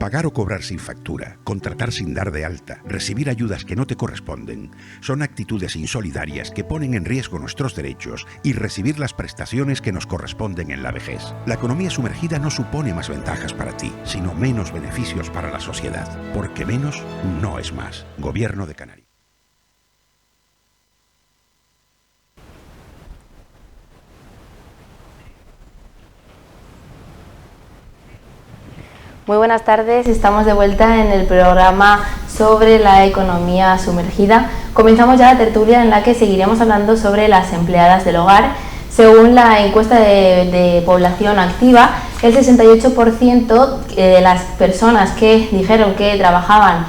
Pagar o cobrar sin factura, contratar sin dar de alta, recibir ayudas que no te corresponden, son actitudes insolidarias que ponen en riesgo nuestros derechos y recibir las prestaciones que nos corresponden en la vejez. La economía sumergida no supone más ventajas para ti, sino menos beneficios para la sociedad, porque menos no es más. Gobierno de Canarias. Muy buenas tardes, estamos de vuelta en el programa sobre la economía sumergida. Comenzamos ya la tertulia en la que seguiremos hablando sobre las empleadas del hogar. Según la encuesta de población activa, el 68% de las personas que dijeron que trabajaban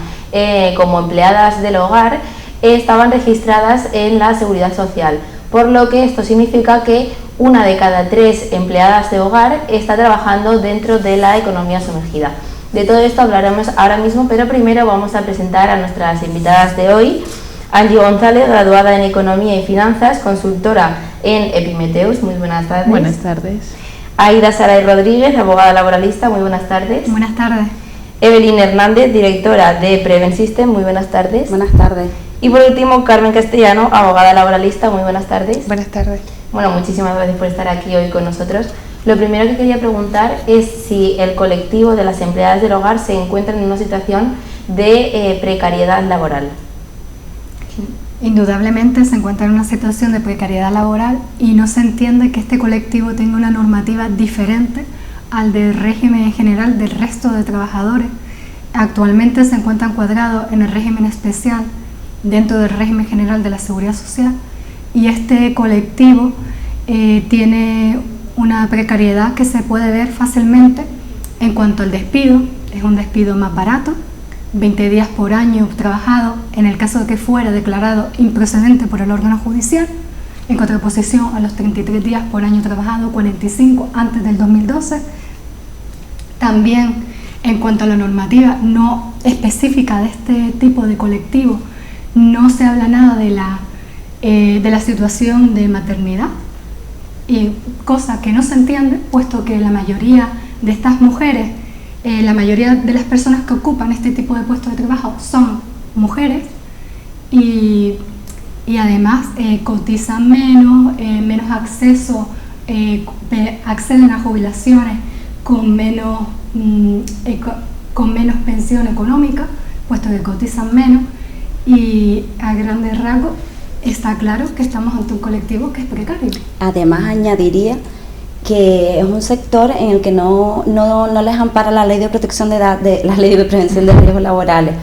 como empleadas del hogar estaban registradas en la Seguridad Social, por lo que esto significa que 1 de cada 3 empleadas de hogar está trabajando dentro de la economía sumergida. De todo esto hablaremos ahora mismo, pero primero vamos a presentar a nuestras invitadas de hoy. Angie González, graduada en Economía y Finanzas, consultora en Epimetheus. Muy buenas tardes. Buenas tardes. Aida Saray Rodríguez, abogada laboralista. Muy buenas tardes. Buenas tardes. Evelyn Hernández, directora de Prevent System. Muy buenas tardes. Buenas tardes. Y por último, Carmen Castellano, abogada laboralista. Muy buenas tardes. Buenas tardes. Bueno, muchísimas gracias por estar aquí hoy con nosotros. Lo primero que quería preguntar es si el colectivo de las empleadas del hogar se encuentra en una situación de precariedad laboral. Indudablemente se encuentra en una situación de precariedad laboral y no se entiende que este colectivo tenga una normativa diferente al del régimen general del resto de trabajadores. Actualmente se encuentra encuadrado en el régimen especial dentro del régimen general de la Seguridad Social y este colectivo tiene una precariedad que se puede ver fácilmente en cuanto al despido. Es un despido más barato, 20 días por año trabajado, en el caso de que fuera declarado improcedente por el órgano judicial, en contraposición a los 33 días por año trabajado, 45 antes del 2012. También en cuanto a la normativa no específica de este tipo de colectivo, no se habla nada de la situación de maternidad, y cosa que no se entiende, puesto que la mayoría de estas mujeres, la mayoría de las personas que ocupan este tipo de puestos de trabajo son mujeres y además cotizan menos acceso, acceden a jubilaciones con menos pensión económica, puesto que cotizan menos, y a grandes rasgos está claro que estamos ante un colectivo que es precario. Además, añadiría que es un sector en el que no les ampara la ley de protección de la ley de prevención de riesgos laborales.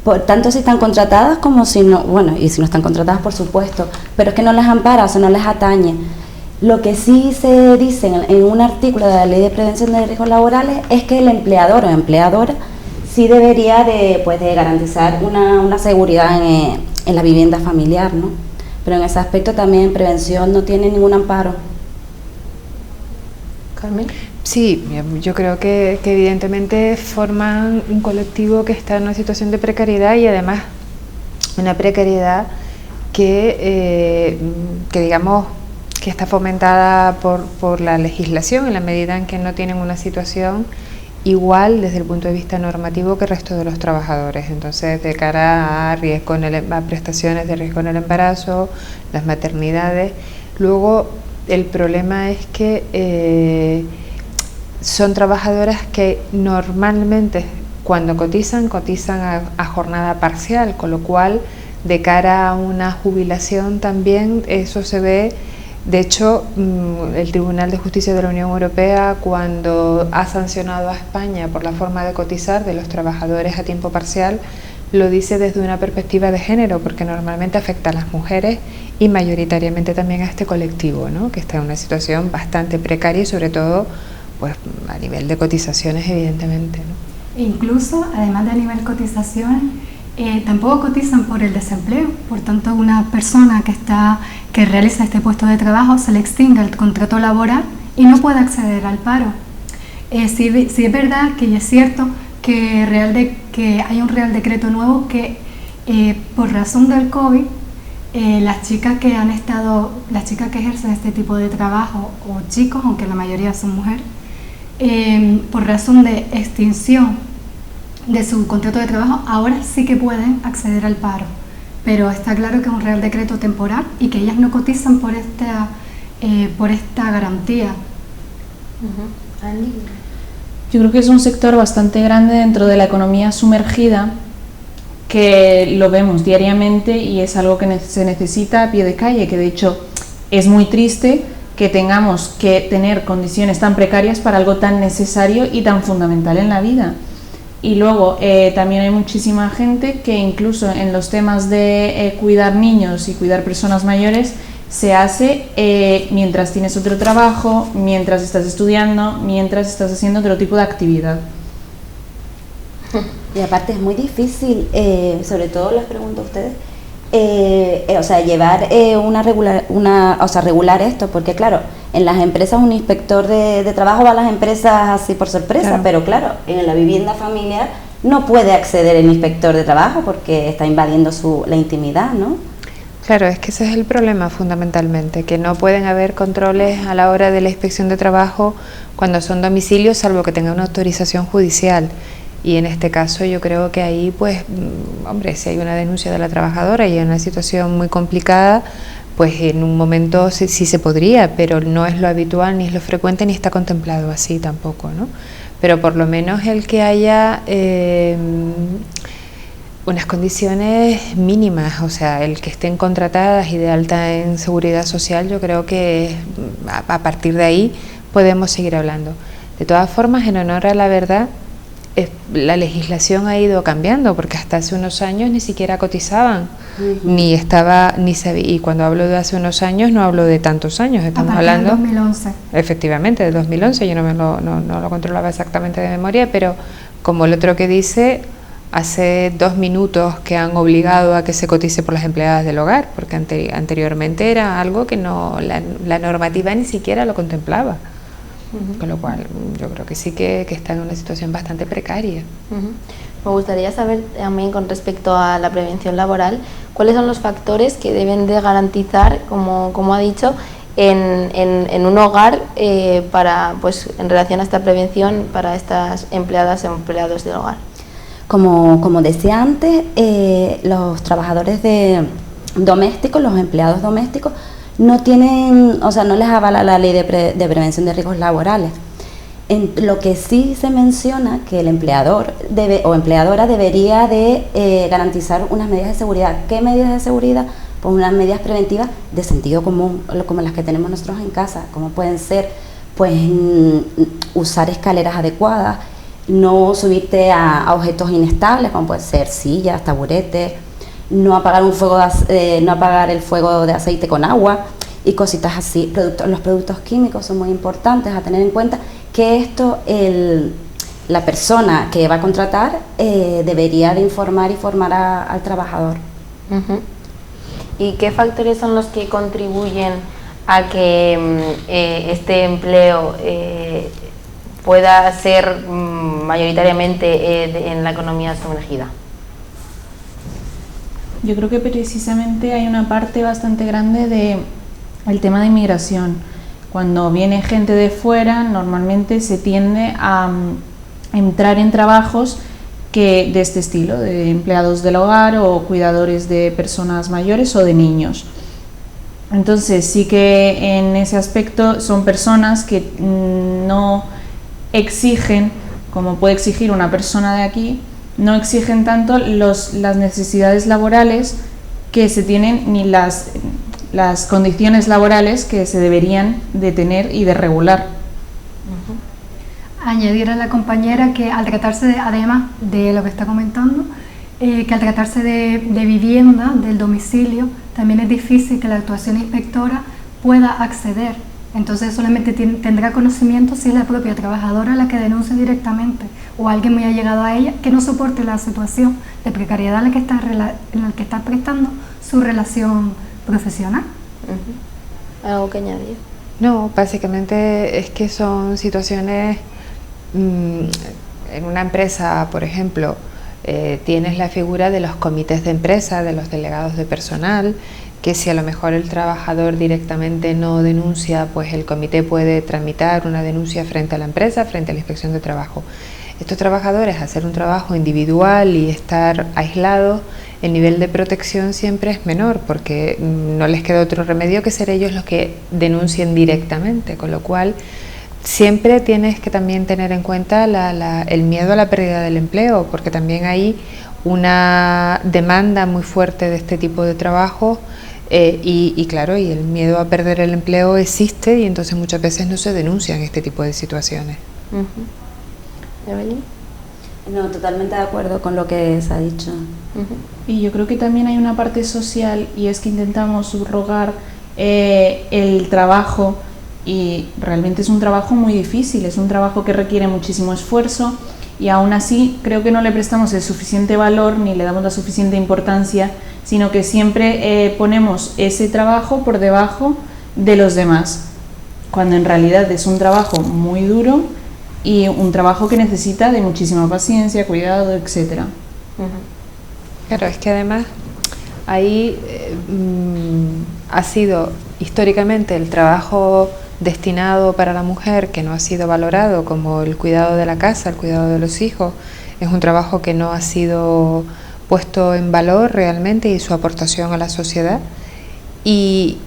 Por tanto, si están contratadas como si no, bueno, y si no están contratadas, por supuesto, pero es que no les ampara, o sea, no les atañe. Lo que sí se dice en un artículo de la ley de prevención de riesgos laborales es que el empleador o empleadora sí debería de garantizar una seguridad en la vivienda familiar, ¿no? Pero en ese aspecto también prevención no tiene ningún amparo. Carmen. Sí, yo creo que evidentemente forman un colectivo que está en una situación de precariedad y además una precariedad que digamos que está fomentada por la legislación en la medida en que no tienen una situación igual desde el punto de vista normativo que el resto de los trabajadores. Entonces, de cara a riesgo a prestaciones de riesgo en el embarazo, las maternidades, luego el problema es que son trabajadoras que normalmente cuando cotizan a jornada parcial, con lo cual de cara a una jubilación también eso se ve. De hecho, el Tribunal de Justicia de la Unión Europea, cuando ha sancionado a España por la forma de cotizar de los trabajadores a tiempo parcial, lo dice desde una perspectiva de género, porque normalmente afecta a las mujeres y mayoritariamente también a este colectivo, ¿no? Que está en una situación bastante precaria y sobre todo pues, a nivel de cotizaciones, evidentemente, ¿no? Incluso, además de a nivel cotizaciones, tampoco cotizan por el desempleo. Por tanto, una persona que realiza este puesto de trabajo se le extingue el contrato laboral y no puede acceder al paro. Sí es verdad que es cierto que hay un real decreto nuevo que por razón del COVID las chicas que ejercen este tipo de trabajo, o chicos, aunque la mayoría son mujeres, por razón de extinción de su contrato de trabajo, ahora sí que pueden acceder al paro. Pero está claro que es un Real Decreto temporal y que ellas no cotizan por esta garantía. Andy. Yo creo que es un sector bastante grande dentro de la economía sumergida, que lo vemos diariamente y es algo que se necesita a pie de calle, que de hecho es muy triste que tengamos que tener condiciones tan precarias para algo tan necesario y tan fundamental en la vida. Y luego también hay muchísima gente que incluso en los temas de cuidar niños y cuidar personas mayores se hace mientras tienes otro trabajo, mientras estás estudiando, mientras estás haciendo otro tipo de actividad. Y aparte es muy difícil, sobre todo les pregunto a ustedes, llevar regular esto, porque claro, en las empresas un inspector de trabajo va a las empresas así por sorpresa, claro. Pero claro, en la vivienda familiar no puede acceder el inspector de trabajo porque está invadiendo la intimidad, ¿no? Claro, es que ese es el problema fundamentalmente, que no pueden haber controles a la hora de la inspección de trabajo cuando son domicilios, salvo que tenga una autorización judicial. Y en este caso yo creo que ahí, pues, hombre, si hay una denuncia de la trabajadora y hay una situación muy complicada, pues en un momento sí se podría, pero no es lo habitual, ni es lo frecuente, ni está contemplado así tampoco, ¿no? Pero por lo menos el que haya unas condiciones mínimas, o sea, el que estén contratadas y de alta en seguridad social, yo creo que a partir de ahí podemos seguir hablando. De todas formas, en honor a la verdad, la legislación ha ido cambiando, porque hasta hace unos años ni siquiera cotizaban, ni sabía, y cuando hablo de hace unos años no hablo de tantos años, estamos hablando del 2011. Efectivamente, del 2011, yo no lo controlaba exactamente de memoria, pero como el otro que dice, hace 2 minutos que han obligado a que se cotice por las empleadas del hogar, porque anteriormente era algo que la normativa ni siquiera lo contemplaba. Con lo cual yo creo que sí que está en una situación bastante precaria. Me gustaría saber también, con respecto a la prevención laboral, cuáles son los factores que deben de garantizar, como ha dicho, en un hogar para, pues, en relación a esta prevención para estas empleadas o empleados del hogar. Como decía antes, los trabajadores domésticos, los empleados domésticos, no tienen, no les avala la ley de prevención de riesgos laborales. En lo que sí se menciona que el empleador o empleadora debería de garantizar unas medidas de seguridad. ¿Qué medidas de seguridad? Pues unas medidas preventivas de sentido común, como las que tenemos nosotros en casa, como pueden ser, pues, usar escaleras adecuadas, no subirte a objetos inestables, como pueden ser sillas, taburetes, no apagar el fuego de aceite con agua y cositas así. Los productos químicos son muy importantes a tener en cuenta, que esto la persona que va a contratar debería de informar y formar al trabajador. ¿Y qué factores son los que contribuyen a que este empleo pueda ser mayoritariamente en la economía sumergida? Yo creo que precisamente hay una parte bastante grande del tema de inmigración. Cuando viene gente de fuera, normalmente se tiende a entrar en trabajos de este estilo, de empleados del hogar o cuidadores de personas mayores o de niños. Entonces sí que en ese aspecto son personas que no exigen, como puede exigir una persona de aquí, no exigen tanto las necesidades laborales que se tienen, ni las condiciones laborales que se deberían de tener y de regular. Añadir a la compañera que al tratarse además de lo que está comentando, que al tratarse de vivienda, del domicilio, también es difícil que la actuación inspectora pueda acceder. Entonces solamente tendrá conocimiento si es la propia trabajadora la que denuncia directamente o alguien muy allegado a ella que no soporte la situación de precariedad en la que está prestando su relación profesional. ¿Algo que añadir? No, básicamente es que son situaciones, en una empresa, por ejemplo, tienes la figura de los comités de empresa, de los delegados de personal, que si a lo mejor el trabajador directamente no denuncia, pues el comité puede tramitar una denuncia frente a la empresa, frente a la inspección de trabajo. estos trabajadores, hacer un trabajo individual y estar aislados, el nivel de protección siempre es menor, porque no les queda otro remedio que ser ellos los que denuncien directamente, con lo cual siempre tienes que también tener en cuenta el miedo a la pérdida del empleo, porque también hay una demanda muy fuerte de este tipo de trabajo y claro, y el miedo a perder el empleo existe y entonces muchas veces no se denuncian este tipo de situaciones. ¿Evelyn? No, totalmente de acuerdo con lo que se ha dicho. Y yo creo que también hay una parte social, y es que intentamos subrogar el trabajo, y realmente es un trabajo muy difícil, es un trabajo que requiere muchísimo esfuerzo, y aún así creo que no le prestamos el suficiente valor ni le damos la suficiente importancia, sino que siempre ponemos ese trabajo por debajo de los demás, cuando en realidad es un trabajo muy duro y un trabajo que necesita de muchísima paciencia, cuidado, etcétera. Claro, es que además ahí ha sido históricamente el trabajo destinado para la mujer que no ha sido valorado, como el cuidado de la casa, el cuidado de los hijos, es un trabajo que no ha sido puesto en valor realmente y su aportación a la sociedad y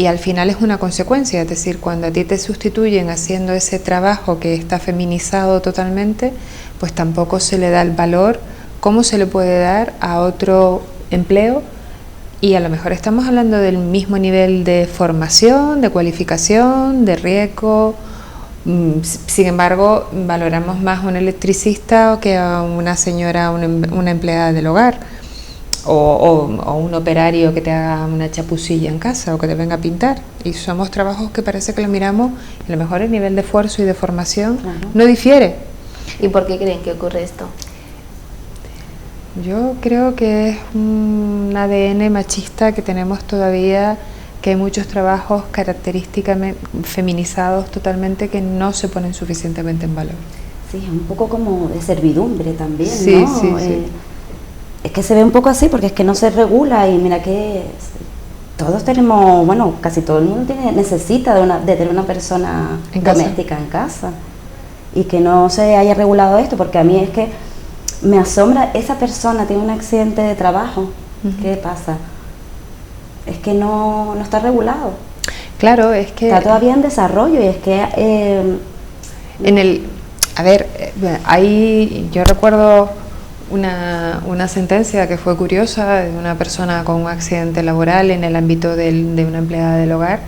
al final es una consecuencia, es decir, cuando a ti te sustituyen haciendo ese trabajo que está feminizado totalmente, pues tampoco se le da el valor como se le puede dar a otro empleo. Y a lo mejor estamos hablando del mismo nivel de formación, de cualificación, de riesgo. Sin embargo, valoramos más a un electricista que a una señora, una empleada del hogar, o un operario que te haga una chapucilla en casa o que te venga a pintar. Y somos trabajos que parece que lo miramos, y a lo mejor el nivel de esfuerzo y de formación no difiere. ¿Y por qué creen que ocurre esto? Yo creo que es un ADN machista que tenemos todavía, que hay muchos trabajos característicamente feminizados totalmente que no se ponen suficientemente en valor. Sí, es un poco como de servidumbre también, sí, ¿no? Sí. Es que se ve un poco así porque es que no se regula y mira que todos tenemos, bueno, casi todo el mundo necesita de tener una persona doméstica en casa y que no se haya regulado esto, porque a mí es que me asombra, esa persona tiene un accidente de trabajo, ¿qué pasa? Es que no está regulado. Claro, es que está todavía en desarrollo y es que yo recuerdo una sentencia que fue curiosa de una persona con un accidente laboral en el ámbito de una empleada del hogar,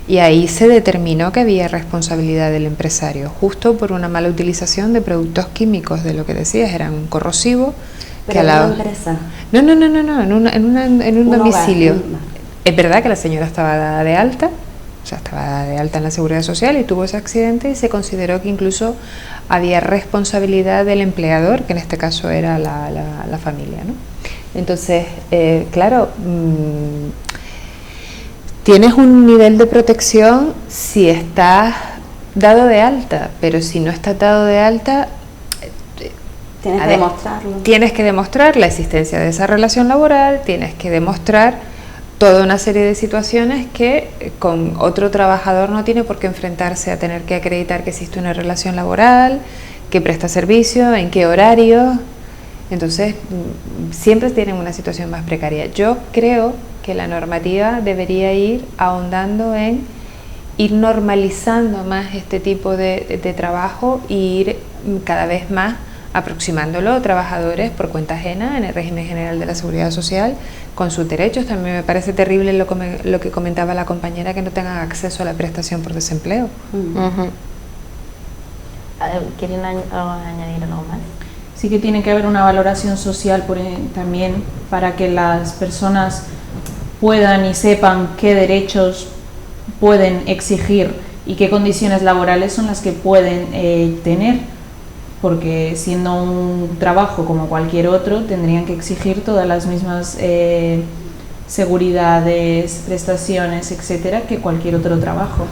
y ahí se determinó que había responsabilidad del empresario, justo por una mala utilización de productos químicos, de lo que decías, eran corrosivos. ¿Pero en una empresa? No, en un domicilio. Hogar. Es verdad que la señora estaba dada de alta, o sea, estaba de alta en la Seguridad Social y tuvo ese accidente, y se consideró que incluso había responsabilidad del empleador, que en este caso era la familia, ¿no? Entonces, claro, tienes un nivel de protección si estás dado de alta, pero si no estás dado de alta, tienes que demostrarlo. Tienes que demostrar la existencia de esa relación laboral, tienes que demostrar toda una serie de situaciones que con otro trabajador no tiene por qué enfrentarse a tener que acreditar que existe una relación laboral, que presta servicio, en qué horario. Entonces, siempre tienen una situación más precaria. Yo creo que la normativa debería ir ahondando en ir normalizando más este tipo de trabajo e ir cada vez más aproximándolo a trabajadores por cuenta ajena en el régimen general de la Seguridad Social con sus derechos. También me parece terrible lo que comentaba la compañera, que no tengan acceso a la prestación por desempleo. ¿Quieren añadir algo más? Sí que tiene que haber una valoración social también para que las personas puedan y sepan qué derechos pueden exigir y qué condiciones laborales son las que pueden tener, porque siendo un trabajo como cualquier otro tendrían que exigir todas las mismas seguridades, prestaciones, etcétera, que cualquier otro trabajo.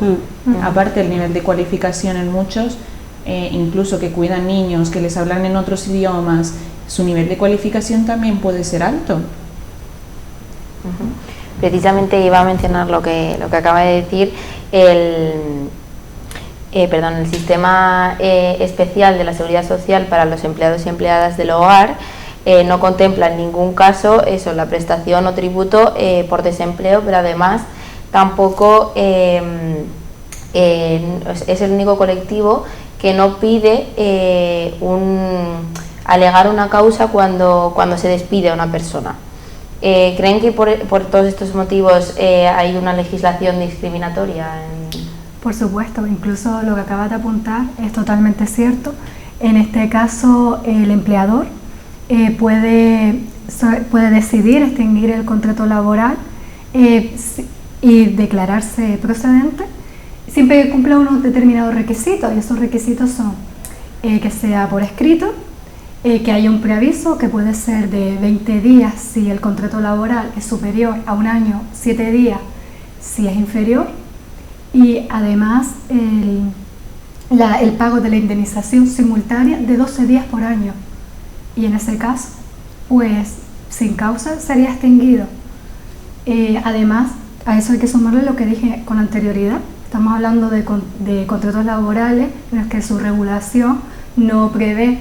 Aparte, el nivel de cualificación en muchos, incluso que cuidan niños, que les hablan en otros idiomas, su nivel de cualificación también puede ser alto. Precisamente iba a mencionar lo que acaba de decir, el sistema especial de la Seguridad Social para los empleados y empleadas del hogar no contempla en ningún caso eso, la prestación o tributo por desempleo, pero además tampoco es el único colectivo que no pide alegar una causa cuando se despide a una persona. ¿Creen que por todos estos motivos hay una legislación discriminatoria? Por supuesto, incluso lo que acabas de apuntar es totalmente cierto. En este caso, el empleador puede decidir extinguir el contrato laboral y declararse procedente siempre que cumpla unos determinados requisitos, y esos requisitos son que sea por escrito, que haya un preaviso que puede ser de 20 días si el contrato laboral es superior a un año, 7 días si es inferior, y además el pago de la indemnización simultánea de 12 días por año, y en ese caso pues sin causa sería extinguido. Además, a eso hay que sumarle lo que dije con anterioridad. Estamos hablando de contratos laborales en los que su regulación no prevé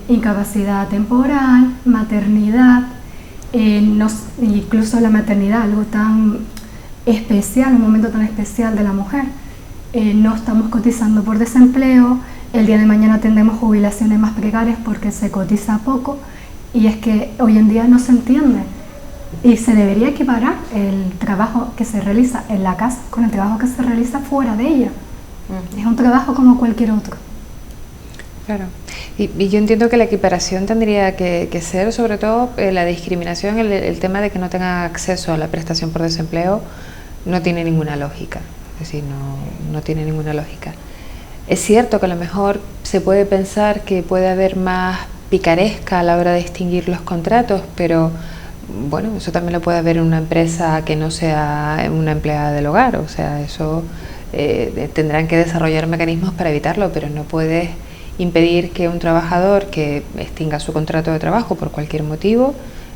incapacidad temporal, maternidad, incluso la maternidad, algo tan especial, un momento tan especial de la mujer. No estamos cotizando por desempleo, el día de mañana tendremos jubilaciones más precarias porque se cotiza poco, y es que hoy en día no se entiende. Y se debería equiparar el trabajo que se realiza en la casa con el trabajo que se realiza fuera de ella. Es un trabajo como cualquier otro. Claro, y yo entiendo que la equiparación tendría que ser sobre todo la discriminación, el tema de que no tenga acceso a la prestación por desempleo no tiene ninguna lógica, es decir, no tiene ninguna lógica. Es cierto que a lo mejor se puede pensar que puede haber más picaresca a la hora de extinguir los contratos, pero bueno, eso también lo puede haber en una empresa que no sea una empleada del hogar, o sea, eso tendrán que desarrollar mecanismos para evitarlo, pero no puedes impedir que un trabajador que extinga su contrato de trabajo por cualquier motivo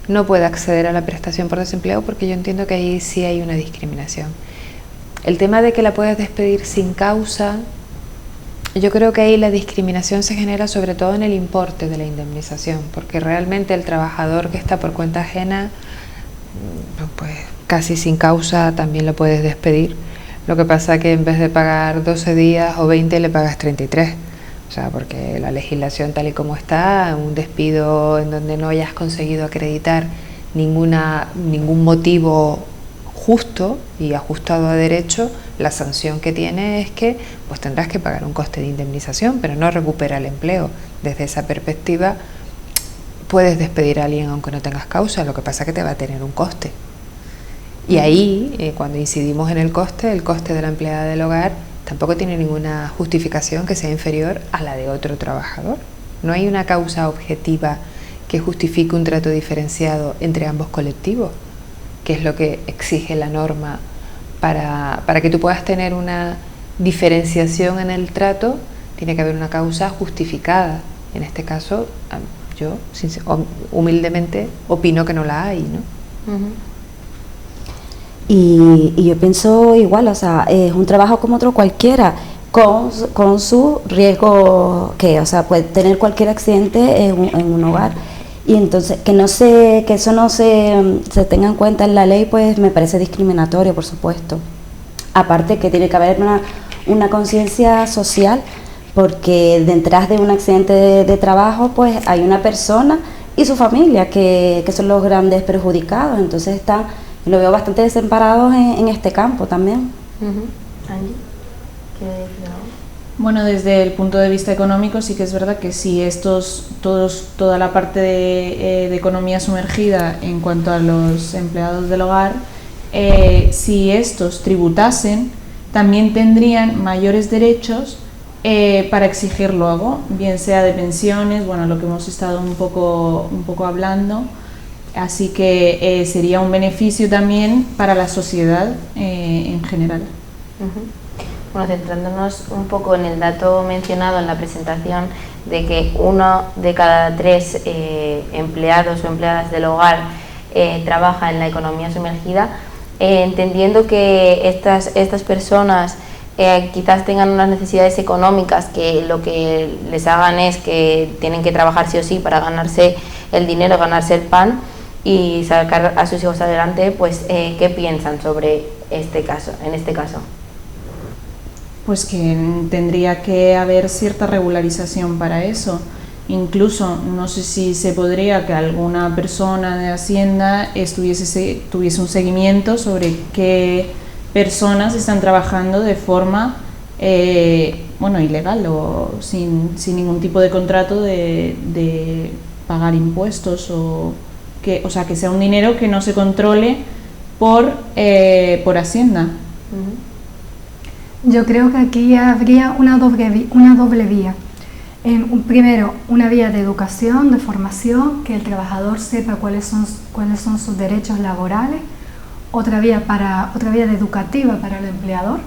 no pueda acceder a la prestación por desempleo, porque yo entiendo que ahí sí hay una discriminación. El tema de que la puedas despedir sin causa, yo creo que ahí la discriminación se genera sobre todo en el importe de la indemnización, porque realmente el trabajador que está por cuenta ajena, pues casi sin causa también lo puedes despedir. Lo que pasa que en vez de pagar 12 días o 20 le pagas 33. O sea, porque la legislación tal y como está, un despido en donde no hayas conseguido acreditar ningún motivo justo y ajustado a derecho, la sanción que tiene es que pues tendrás que pagar un coste de indemnización, pero no recupera el empleo. Desde esa perspectiva puedes despedir a alguien aunque no tengas causa, lo que pasa es que te va a tener un coste. Y ahí, cuando incidimos en el coste de la empleada del hogar tampoco tiene ninguna justificación que sea inferior a la de otro trabajador. No hay una causa objetiva que justifique un trato diferenciado entre ambos colectivos, que es lo que exige la norma para que tú puedas tener una diferenciación en el trato. Tiene que haber una causa justificada. En este caso, yo humildemente opino que no la hay, ¿no? Y yo pienso igual, o sea, es un trabajo como otro cualquiera, con su riesgo, o sea, puede tener cualquier accidente en un hogar. Y entonces, que eso no se tenga en cuenta en la ley, pues me parece discriminatorio, por supuesto. Aparte que tiene que haber una conciencia social, porque detrás de un accidente de trabajo, pues hay una persona y su familia que son los grandes perjudicados. Entonces lo veo bastante desamparados en este campo también. Angie, ¿qué decir algo? Bueno, desde el punto de vista económico sí que es verdad que si toda la parte de economía sumergida en cuanto a los empleados del hogar, si estos tributasen, también tendrían mayores derechos para exigir luego, bien sea de pensiones, bueno, lo que hemos estado un poco hablando. Así que sería un beneficio también para la sociedad en general. Bueno, centrándonos un poco en el dato mencionado en la presentación de que 1 de cada 3 empleados o empleadas del hogar trabaja en la economía sumergida, entendiendo que estas personas quizás tengan unas necesidades económicas que lo que les hagan es que tienen que trabajar sí o sí para ganarse el dinero, ganarse el pan y sacar a sus hijos adelante, pues ¿qué piensan sobre este caso, en este caso? Pues que tendría que haber cierta regularización para eso. Incluso, no sé si se podría que alguna persona de Hacienda tuviese un seguimiento sobre qué personas están trabajando de forma ilegal o sin ningún tipo de contrato de pagar impuestos, que sea un dinero que no se controle por Hacienda. Yo creo que aquí habría una doble vía. Primero, una vía de educación, de formación, que el trabajador sepa cuáles son sus derechos laborales. Otra vía educativa para el empleador,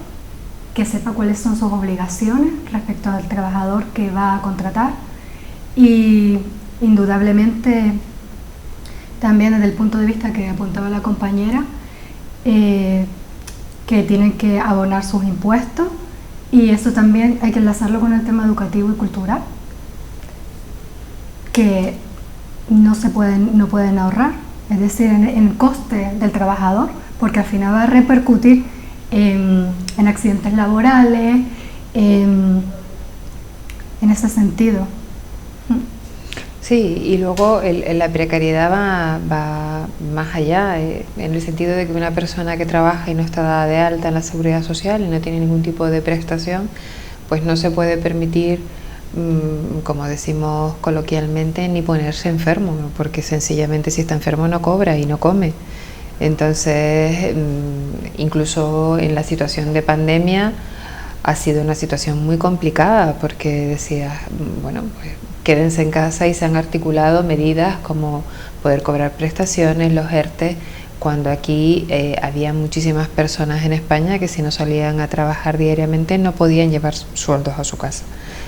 que sepa cuáles son sus obligaciones respecto al trabajador que va a contratar. Y indudablemente, también desde el punto de vista que apuntaba la compañera, que tienen que abonar sus impuestos, y eso también hay que enlazarlo con el tema educativo y cultural, que no pueden ahorrar, es decir, en el coste del trabajador, porque al final va a repercutir en accidentes laborales, en ese sentido. Sí, y luego la precariedad va más allá, en el sentido de que una persona que trabaja y no está dada de alta en la seguridad social y no tiene ningún tipo de prestación, pues no se puede permitir, como decimos coloquialmente, ni ponerse enfermo, porque sencillamente si está enfermo no cobra y no come. Entonces, incluso en la situación de pandemia ha sido una situación muy complicada, porque decías, bueno, pues quédense en casa, y se han articulado medidas como poder cobrar prestaciones, los ERTE, cuando aquí había muchísimas personas en España que si no salían a trabajar diariamente no podían llevar sueldos a su casa.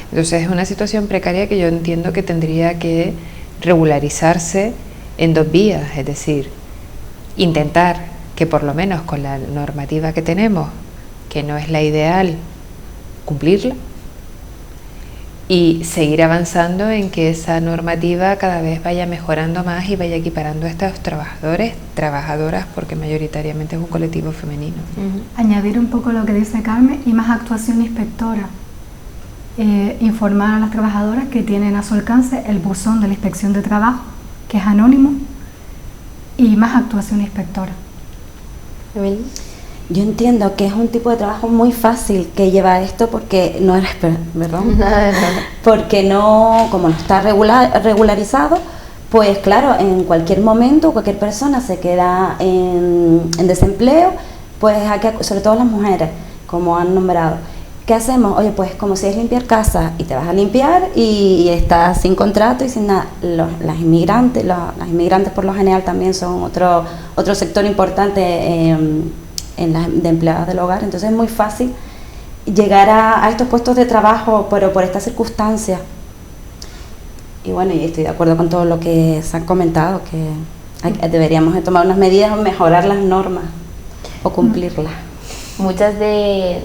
Entonces es una situación precaria que yo entiendo que tendría que regularizarse en dos vías, es decir, intentar que por lo menos con la normativa que tenemos, que no es la ideal, cumplirla, y seguir avanzando en que esa normativa cada vez vaya mejorando más y vaya equiparando a estos trabajadores, trabajadoras, porque mayoritariamente es un colectivo femenino. Añadir un poco lo que dice Carmen, y más actuación inspectora. Informar a las trabajadoras que tienen a su alcance el buzón de la Inspección de Trabajo, que es anónimo, y más actuación inspectora. Yo entiendo que es un tipo de trabajo muy fácil que lleva esto, porque no eres, perdón, porque no, como no está regularizado, pues claro, en cualquier momento cualquier persona se queda en desempleo, pues aquí, sobre todo las mujeres, como han nombrado. ¿Qué hacemos? Oye, pues como si es limpiar casa, y te vas a limpiar y estás sin contrato y sin nada. Las inmigrantes por lo general también son otro sector importante de empleadas del hogar, entonces es muy fácil llegar a estos puestos de trabajo por estas circunstancias. Y bueno, y estoy de acuerdo con todo lo que se han comentado, que deberíamos de tomar unas medidas o mejorar las normas o cumplirlas. Muchas de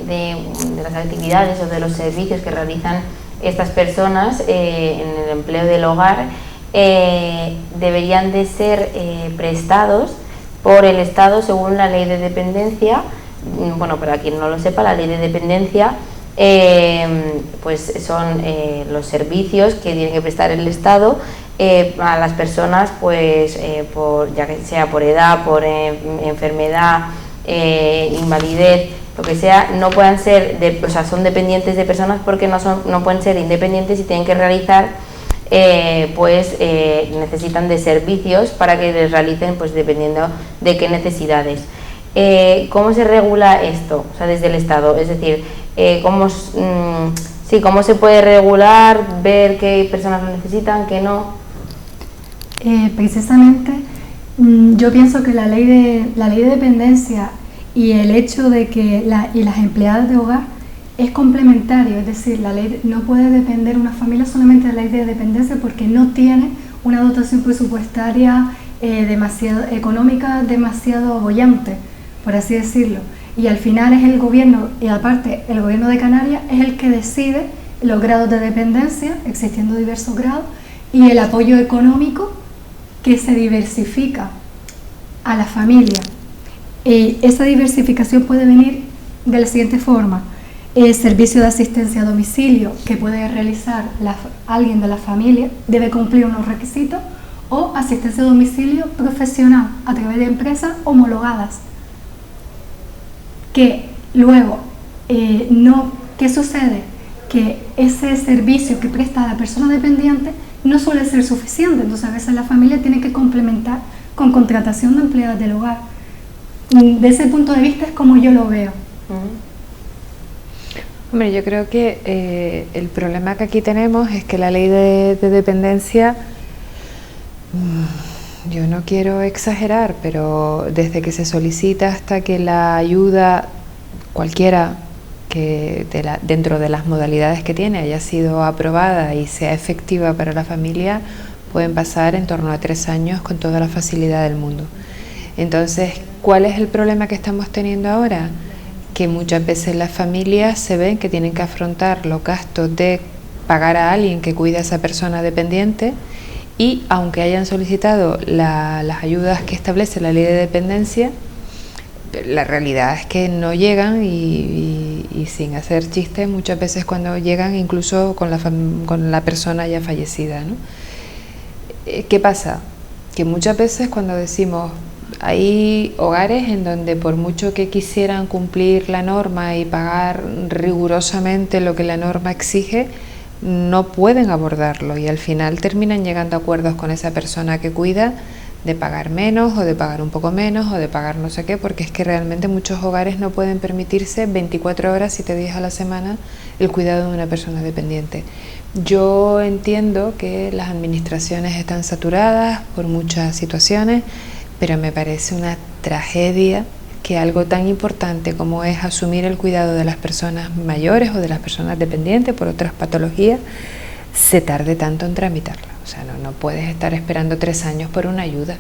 las actividades o de los servicios que realizan estas personas en el empleo del hogar deberían de ser prestados por el Estado según la Ley de Dependencia. Bueno, para quien no lo sepa, la Ley de Dependencia pues son los servicios que tiene que prestar el Estado a las personas, pues ya que sea por edad, por enfermedad, invalidez, lo que sea, no puedan ser, son dependientes de personas, porque no pueden ser independientes y tienen que realizar, necesitan de servicios para que les realicen, pues dependiendo de qué necesidades. ¿Cómo se regula esto? O sea, desde el Estado, es decir, ¿cómo se puede regular, ver qué personas lo necesitan, qué no? Precisamente, yo pienso que la ley de dependencia y el hecho de que las empleadas de hogar es complementario, es decir, la ley no puede depender una familia solamente de la ley de dependencia, porque no tiene una dotación presupuestaria económica demasiado boyante, por así decirlo. y al final es el gobierno, y aparte el gobierno de Canarias es el que decide los grados de dependencia, existiendo diversos grados, y el apoyo económico que se diversifica a la familia. Esa diversificación puede venir de la siguiente forma: servicio de asistencia a domicilio que puede realizar alguien de la familia, debe cumplir unos requisitos, o asistencia a domicilio profesional a través de empresas homologadas. Que luego, ¿qué sucede? Que ese servicio que presta a la persona dependiente no suele ser suficiente, entonces a veces la familia tiene que complementar con contratación de empleadas del hogar. De ese punto de vista es como yo lo veo. Hombre, yo creo que el problema que aquí tenemos es que la ley de dependencia, yo no quiero exagerar, pero desde que se solicita hasta que la ayuda cualquiera que dentro de las modalidades que tiene haya sido aprobada y sea efectiva para la familia, pueden pasar en torno a 3 años con toda la facilidad del mundo. Entonces, ¿cuál es el problema que estamos teniendo ahora? Que muchas veces las familias se ven que tienen que afrontar los gastos de pagar a alguien que cuida a esa persona dependiente, y aunque hayan solicitado las ayudas que establece la ley de dependencia, la realidad es que no llegan, y sin hacer chistes, muchas veces cuando llegan incluso con la persona ya fallecida, ¿no? ¿Qué pasa? Que muchas veces cuando decimos, hay hogares en donde por mucho que quisieran cumplir la norma y pagar rigurosamente lo que la norma exige, no pueden abordarlo, y al final terminan llegando a acuerdos con esa persona que cuida de pagar menos, o de pagar un poco menos, o de pagar no sé qué, porque es que realmente muchos hogares no pueden permitirse 24 horas, 7 días a la semana, el cuidado de una persona dependiente. Yo entiendo que las administraciones están saturadas por muchas situaciones, pero me parece una tragedia que algo tan importante como es asumir el cuidado de las personas mayores o de las personas dependientes por otras patologías se tarde tanto en tramitarla. O sea, no puedes estar esperando 3 años por una ayuda,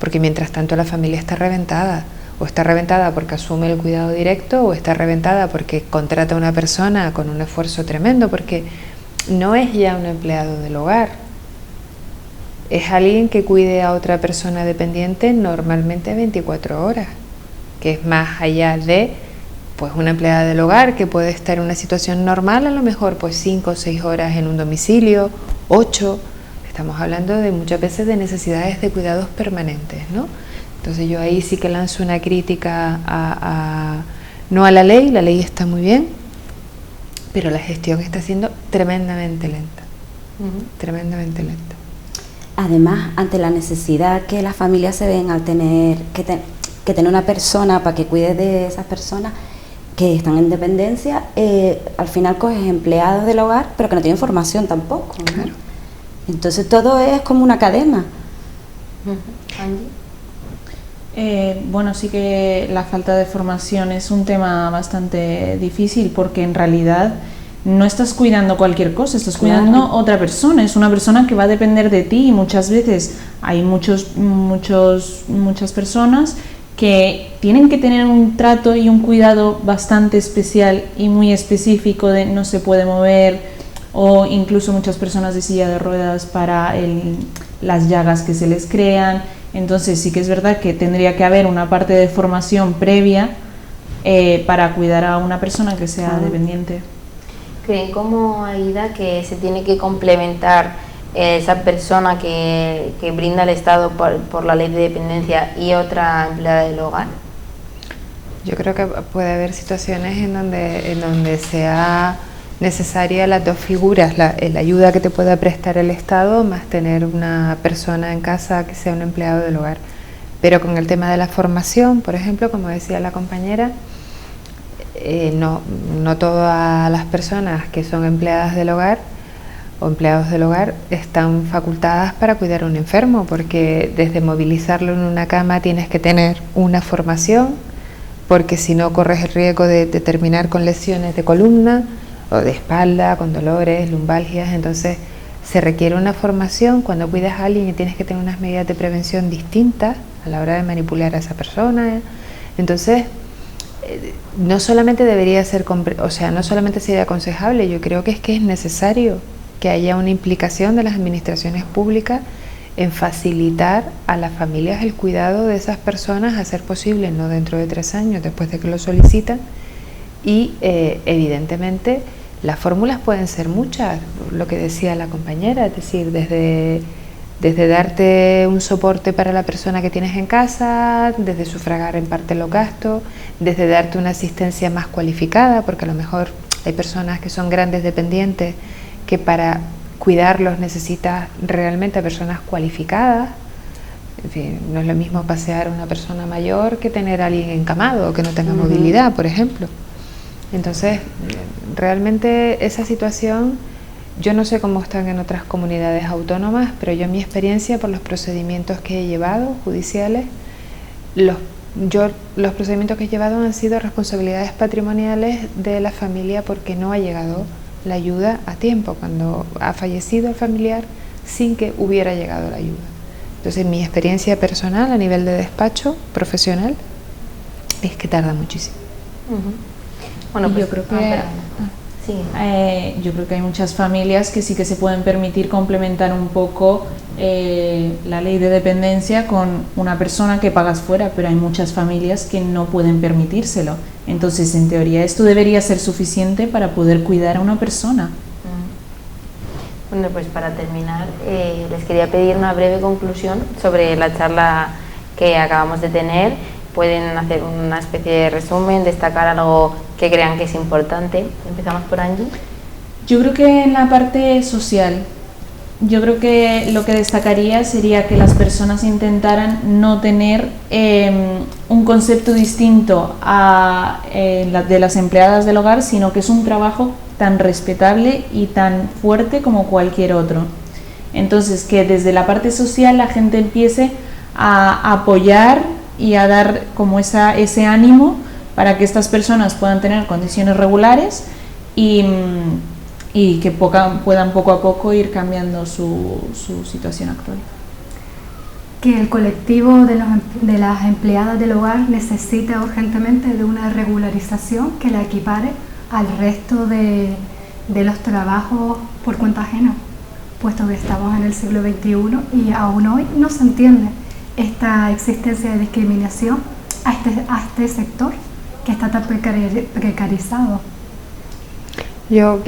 porque mientras tanto la familia está reventada, o está reventada porque asume el cuidado directo, o está reventada porque contrata a una persona con un esfuerzo tremendo, porque no es ya un empleado del hogar, es alguien que cuide a otra persona dependiente normalmente 24 horas, que es más allá de pues una empleada del hogar que puede estar en una situación normal, a lo mejor pues 5 o 6 horas en un domicilio, 8. Estamos hablando de muchas veces de necesidades de cuidados permanentes, ¿no? Entonces yo ahí sí que lanzo una crítica no a la ley está muy bien, pero la gestión está siendo tremendamente lenta, tremendamente lenta. Además, ante la necesidad que las familias se ven al tener que tener una persona para que cuide de esas personas que están en dependencia, al final coges empleados del hogar, pero que no tienen formación tampoco, ¿no? Claro. Entonces todo es como una cadena. Bueno, sí que la falta de formación es un tema bastante difícil, porque en realidad no estás cuidando cualquier cosa, estás cuidando a otra persona, es una persona que va a depender de ti, y muchas veces hay muchas personas que tienen que tener un trato y un cuidado bastante especial y muy específico, de no se puede mover, o incluso muchas personas de silla de ruedas para las llagas que se les crean. Entonces sí que es verdad que tendría que haber una parte de formación previa para cuidar a una persona que sea dependiente. ¿Creen como Aida que se tiene que complementar esa persona que brinda el Estado por la ley de dependencia y otra empleada del hogar? Yo creo que puede haber situaciones en donde sea necesaria las dos figuras, la ayuda que te pueda prestar el Estado más tener una persona en casa que sea un empleado del hogar. Pero con el tema de la formación, por ejemplo, como decía la compañera, no todas las personas que son empleadas del hogar o empleados del hogar están facultadas para cuidar a un enfermo, porque desde movilizarlo en una cama tienes que tener una formación, porque si no corres el riesgo de terminar con lesiones de columna o de espalda, con dolores, lumbalgias. Entonces se requiere una formación cuando cuidas a alguien, y tienes que tener unas medidas de prevención distintas a la hora de manipular a esa persona. Entonces no solamente debería ser, o sea, no solamente sería aconsejable, yo creo que es necesario que haya una implicación de las administraciones públicas en facilitar a las familias el cuidado de esas personas, a ser posible no dentro de 3 años después de que lo solicitan, y evidentemente las fórmulas pueden ser muchas, lo que decía la compañera, es decir, desde darte un soporte para la persona que tienes en casa, desde sufragar en parte los gastos, desde darte una asistencia más cualificada, porque a lo mejor hay personas que son grandes dependientes que para cuidarlos necesitas realmente a personas cualificadas. En fin, no es lo mismo pasear a una persona mayor que tener a alguien encamado o que no tenga movilidad, por ejemplo. Entonces, realmente esa situación, yo no sé cómo están en otras comunidades autónomas, pero yo en mi experiencia, por los procedimientos que he llevado, judiciales, los procedimientos que he llevado han sido responsabilidades patrimoniales de la familia porque no ha llegado la ayuda a tiempo, cuando ha fallecido el familiar sin que hubiera llegado la ayuda. Entonces, mi experiencia personal a nivel de despacho profesional es que tarda muchísimo. Bueno, pues, yo creo que yo creo que hay muchas familias que sí que se pueden permitir complementar un poco la ley de dependencia con una persona que pagas fuera, pero hay muchas familias que no pueden permitírselo. Entonces, en teoría, esto debería ser suficiente para poder cuidar a una persona. Bueno, pues para terminar, les quería pedir una breve conclusión sobre la charla que acabamos de tener. Pueden hacer una especie de resumen, destacar algo que crean que es importante. Empezamos por Angie. Yo creo que en la parte social, yo creo que lo que destacaría sería que las personas intentaran no tener un concepto distinto de las empleadas del hogar, sino que es un trabajo tan respetable y tan fuerte como cualquier otro. Entonces, que desde la parte social la gente empiece a apoyar y a dar como ese ánimo para que estas personas puedan tener condiciones regulares y que puedan poco a poco ir cambiando su situación actual. Que el colectivo de las empleadas del hogar necesita urgentemente de una regularización que la equipare al resto de los trabajos por cuenta ajena, puesto que estamos en el siglo XXI y aún hoy no se entiende esta existencia de discriminación a este sector que está tan precarizado. Yo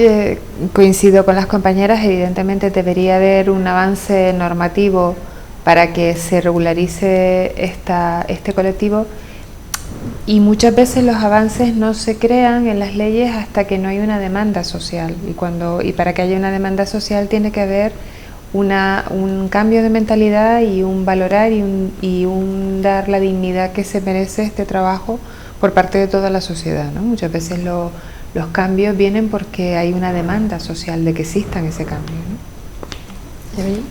coincido con las compañeras, evidentemente debería haber un avance normativo para que se regularice este colectivo, y muchas veces los avances no se crean en las leyes hasta que no hay una demanda social, y para que haya una demanda social tiene que haber un cambio de mentalidad y un valorar y un dar la dignidad que se merece este trabajo por parte de toda la sociedad, ¿no? Muchas veces los cambios vienen porque hay una demanda social de que existan ese cambio, ¿no?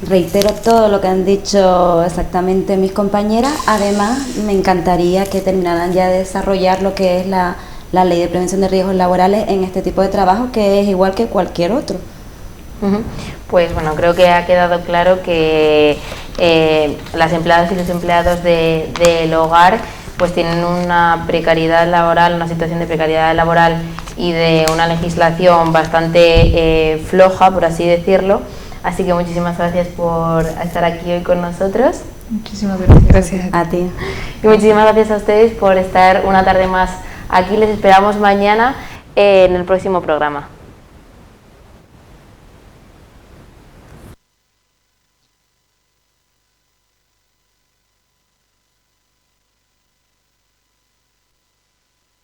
Reitero todo lo que han dicho exactamente mis compañeras. Además, me encantaría que terminaran ya de desarrollar lo que es la ley de prevención de riesgos laborales en este tipo de trabajo, que es igual que cualquier otro. Pues bueno, creo que ha quedado claro que las empleadas y los empleados del hogar pues tienen una precariedad laboral, una situación de precariedad laboral y de una legislación bastante floja, por así decirlo. Así que muchísimas gracias por estar aquí hoy con nosotros. Muchísimas gracias. Gracias A ti. Y muchísimas gracias a ustedes por estar una tarde más aquí. Les esperamos mañana en el próximo programa.